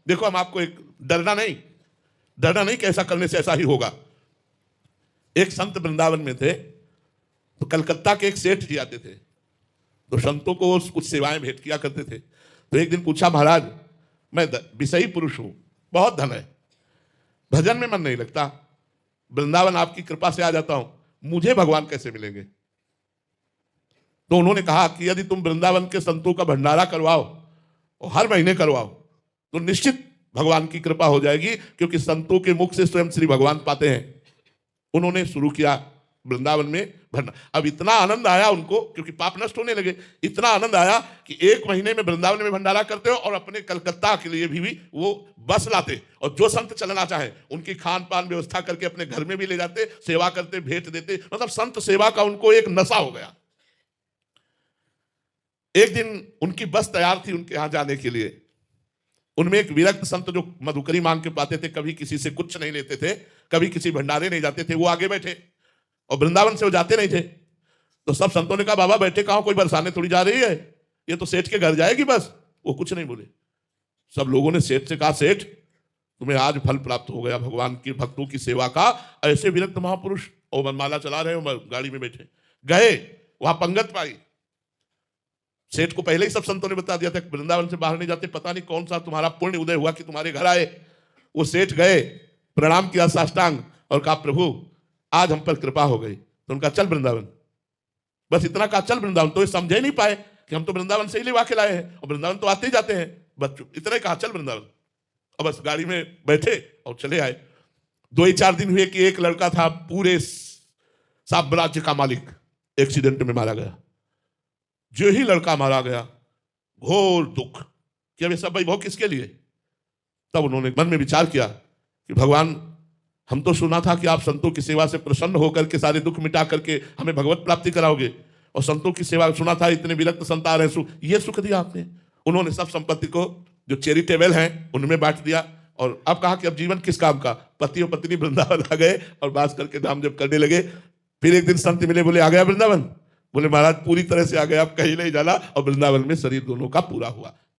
देखो हम आपको एक डरना नहीं कि ऐसा करने से ऐसा ही होगा। एक संत वृंदावन में थे, तो कलकत्ता के एक सेठ जी आते थे, तो संतों को कुछ सेवाएं भेंट किया करते थे। तो एक दिन पूछा, महाराज मैं विषयी पुरुष हूं, बहुत धन है, भजन में मन नहीं लगता, वृंदावन आपकी कृपा से आ जाता हूं, मुझे भगवान कैसे मिलेंगे? तो उन्होंने कहा कि यदि तुम वृंदावन के संतों का भंडारा करवाओ और हर महीने करवाओ तो निश्चित भगवान की कृपा हो जाएगी, क्योंकि संतों के मुख से स्वयं श्री भगवान पाते हैं। उन्होंने शुरू किया वृंदावन में भंडारा। अब इतना आनंद आया उनको, क्योंकि पाप नष्ट होने लगे, इतना आनंद आया कि एक महीने में वृंदावन में भंडारा करते हो और अपने कलकत्ता के लिए भी वो बस लाते, और जो संत चलना चाहे उनकी खान पान व्यवस्था करके अपने घर में भी ले जाते, सेवा करते, भेंट देते। मतलब संत सेवा का उनको एक नशा हो गया। एक दिन उनकी बस तैयार थी उनके यहां जाने के लिए। उनमें एक विरक्त संत जो मधुकरी मांग के पाते थे, कभी किसी से कुछ नहीं लेते थे, कभी किसी भंडारे नहीं जाते थे, वो आगे बैठे, और वृंदावन से वो जाते नहीं थे। तो सब संतों ने कहा, बाबा बैठे कहां, कोई बरसाने थोड़ी जा रही है, ये तो सेठ के घर जाएगी बस। वो कुछ नहीं बोले। सब लोगों ने सेठ से कहा, सेठ तुम्हें आज फल प्राप्त हो गया भगवान के भक्तों की सेवा का। ऐसे विरक्त महापुरुष और मनमाला चला रहे हो, गाड़ी में बैठे गए, वहां पंगत पाई। सेठ को पहले ही सब संतों ने बता दिया था वृंदावन से बाहर नहीं जाते, पता नहीं कौन सा तुम्हारा पुण्य उदय हुआ कि तुम्हारे घर आए। वो सेठ गए, प्रणाम किया साष्टांग और कहा, प्रभु आज हम पर कृपा हो गई। तो उनका चल वृंदावन, बस इतना कहा, चल वृंदावन। तो ये समझे नहीं पाए कि हम तो वृंदावन से ही लेवा के लाए हैं, और वृंदावन तो आते ही जाते हैं, बस इतना कहा चल वृंदावन। और बस गाड़ी में बैठे और चले आए। 2 ही 4 दिन हुए कि एक लड़का था पूरे साम्राज्य का मालिक, एक्सीडेंट में मारा गया। जो ही लड़का मारा गया, घोर दुख कि अब ये सब वैभव किसके लिए। तब उन्होंने मन में विचार किया कि भगवान हम तो सुना था कि आप संतों की सेवा से प्रसन्न होकर के सारे दुख मिटा करके हमें भगवत प्राप्ति कराओगे, और संतों की सेवा सुना था इतने विरक्त संत आ रहे हैं, ये सुख दिया आपने। उन्होंने सब संपत्ति को जो चैरिटेबल हैं उनमें बांट दिया, और अब कहा कि अब जीवन किस काम का। पति और पत्नी वृंदावन आ गए और बास करके नाम जप करने लगे। फिर एक दिन संत मिले, बोले आ गया वृंदावन? बोले महाराज पूरी तरह से आ गया, अब कहीं नहीं जाना। और वृंदावन में शरीर दोनों का पूरा हुआ।